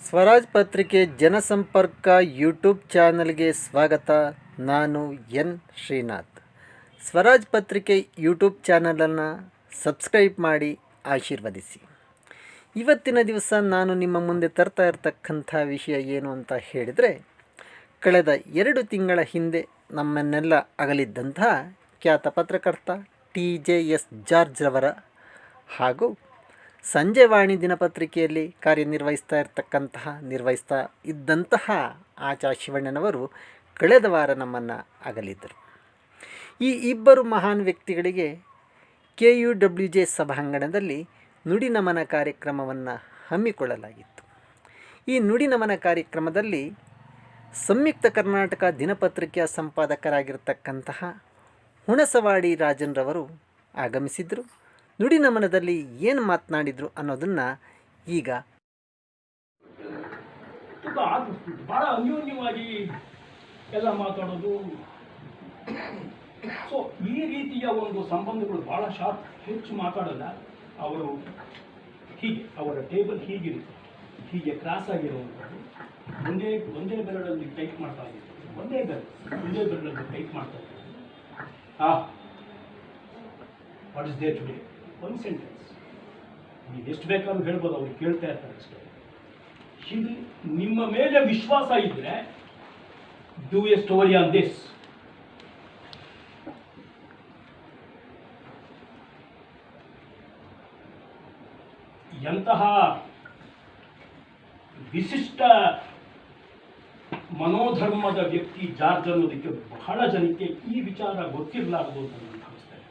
ಸ್ವರಾಜ್ ಪತ್ರಿಕೆ ಜನಸಂಪರ್ಕ ಯೂಟ್ಯೂಬ್ ಚಾನಲ್ಗೆ ಸ್ವಾಗತ. ನಾನು ಎನ್ ಶ್ರೀನಾಥ್. ಸ್ವರಾಜ್ ಪತ್ರಿಕೆ ಯೂಟ್ಯೂಬ್ ಚಾನಲನ್ನು ಸಬ್ಸ್ಕ್ರೈಬ್ ಮಾಡಿ ಆಶೀರ್ವದಿಸಿ. ಇವತ್ತಿನ ದಿವಸ ನಾನು ನಿಮ್ಮ ಮುಂದೆ ತರ್ತಾ ಇರತಕ್ಕಂಥ ವಿಷಯ ಏನು ಅಂತ ಹೇಳಿದರೆ, ಕಳೆದ 2 ತಿಂಗಳ ಹಿಂದೆ ನಮ್ಮನ್ನೆಲ್ಲ ಅಗಲಿದ್ದಂತಹ ಖ್ಯಾತ ಪತ್ರಕರ್ತ TJS ಜಾರ್ಜ್ ರವರ ಹಾಗೂ ಸಂಜೆವಾಣಿ ದಿನಪತ್ರಿಕೆಯಲ್ಲಿ ನಿರ್ವಹಿಸ್ತಾ ಇದ್ದಂತಹ ಆಚಾ ಶಿವಣ್ಣನವರು ಕಳೆದ ವಾರ ನಮ್ಮನ್ನು ಅಗಲಿದ್ದರು. ಈ ಇಬ್ಬರು ಮಹಾನ್ ವ್ಯಕ್ತಿಗಳಿಗೆ KUWJ ಸಭಾಂಗಣದಲ್ಲಿ ನುಡಿ ನಮನ ಕಾರ್ಯಕ್ರಮವನ್ನು ಹಮ್ಮಿಕೊಳ್ಳಲಾಗಿತ್ತು. ಈ ನುಡಿ ನಮನ ಕಾರ್ಯಕ್ರಮದಲ್ಲಿ ಸಂಯುಕ್ತ ಕರ್ನಾಟಕ ದಿನಪತ್ರಿಕೆಯ ಸಂಪಾದಕರಾಗಿರ್ತಕ್ಕಂತಹ ಹುಣಸವಾಡಿ ರಾಜನ್ ರವರು ಆಗಮಿಸಿದರು. ನುಡಿ ನಮನದಲ್ಲಿ ಏನು ಮಾತನಾಡಿದರು ಅನ್ನೋದನ್ನು ಈಗ ಭಾಳ ಅನ್ಯೋನ್ಯವಾಗಿ ಎಲ್ಲ ಮಾತಾಡೋದು. ಸೊ ಈ ರೀತಿಯ ಒಂದು ಸಂಬಂಧಗಳು ಭಾಳ ಹೆಚ್ಚು ಮಾತಾಡಲ್ಲ. ಅವರು ಹೀಗೆ ಅವರ ಟೇಬಲ್ ಹೀಗಿರುತ್ತೆ, ಹೀಗೆ ಕ್ರಾಸ್ ಆಗಿರುವಂಥದ್ದು. ಒಂದೇ ಬೆರಳಲ್ಲಿ ಟೈಪ್ ಮಾಡ್ತಾ ಇದ್ದಾರೆ, ಒಂದೇ ಬೆರಳಲ್ಲಿ ಟೈಪ್ ಮಾಡ್ತಾ ಇದ್ದಾರೆ. What is there today? ಒಂದು ಸೆಂಟೆನ್ಸ್ ನೀವು ಎಷ್ಟು ಬೇಕಾದ್ರೂ ಹೇಳ್ಬೋದು, ಅವ್ರು ಕೇಳ್ತಾ ಇರ್ತಾರೆ ಅಷ್ಟೇ. ಇದು ನಿಮ್ಮ ಮೇಲೆ ವಿಶ್ವಾಸ ಇದ್ರೆ do A story on this. ಎಂತಹ ವಿಶಿಷ್ಟ ಮನೋಧರ್ಮದ ವ್ಯಕ್ತಿ ಜಾರ್ಜ್ ಅನ್ನೋದಕ್ಕೆ ಬಹಳ ಜನಕ್ಕೆ ಈ ವಿಚಾರ ಗೊತ್ತಿರಲಾರದು ಅಂತ ನಾನು ಭಾವಿಸ್ತೇನೆ.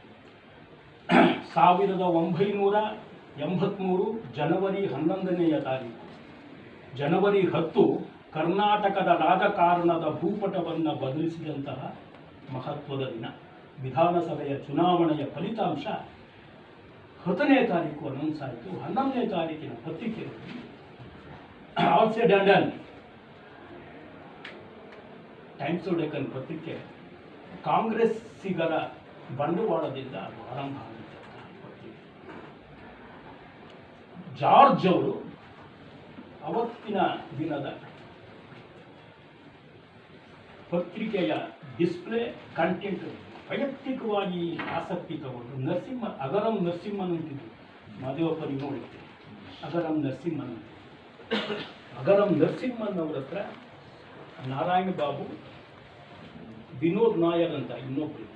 1983 ಜನವರಿ 11ನೇ ತಾರೀಕು, ಜನವರಿ 10 ಕರ್ನಾಟಕದ ರಾಜಕಾರಣದ ಭೂಪಟವನ್ನು ಬದಲಿಸಿದಂತಹ ಮಹತ್ವದ ದಿನ. ವಿಧಾನಸಭೆಯ ಚುನಾವಣೆಯ ಫಲಿತಾಂಶ 10ನೇ ತಾರೀಕು ಅನೌನ್ಸ್ ಆಯಿತು. 11ನೇ ತಾರೀಕಿನ ಪತ್ರಿಕೆಯಲ್ಲಿ all said and done, times of Deccan ಪತ್ರಿಕೆ ಕಾಂಗ್ರೆಸ್ಸಿಗರ ಬಂಡವಾಳದಿಂದ ಆರಂಭ ಆಗಿದ್ದಂತಹ ಪತ್ರಿಕೆ. ಜಾರ್ಜ್ ಅವರು ಅವತ್ತಿನ ದಿನದ ಪತ್ರಿಕೆಯ ಡಿಸ್ಪ್ಲೇ ಕಂಟೆಂಟ್ ವೈಯಕ್ತಿಕವಾಗಿ ಆಸಕ್ತಿ ತಗೊಂಡು ಅಗರಂ ನರಸಿಂಹನ್ ಅಂತಿದ್ರು. ಮಾದೇವಪ್ಪನಿಗೆ ನೋಡಿದ್ದೆ ಅಗರಂ ನರಸಿಂಹನ್ ಅವರ ಹತ್ರ ನಾರಾಯಣ ಬಾಬು, ವಿನೋದ್ ನಾಯರ್ ಅಂತ ಇನ್ನೊಬ್ಬರು,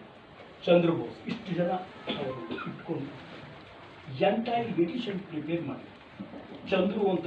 ಚಂದ್ರಬೋಸ್, ಇಷ್ಟು ಜನ ಅವರು ಇಟ್ಕೊಂಡು ಎಂಟೈರ್ ಎಡಿಷನ್ ಪ್ರಿಪೇರ್ ಮಾಡಿ. ಚಂದ್ರು ಅಂತ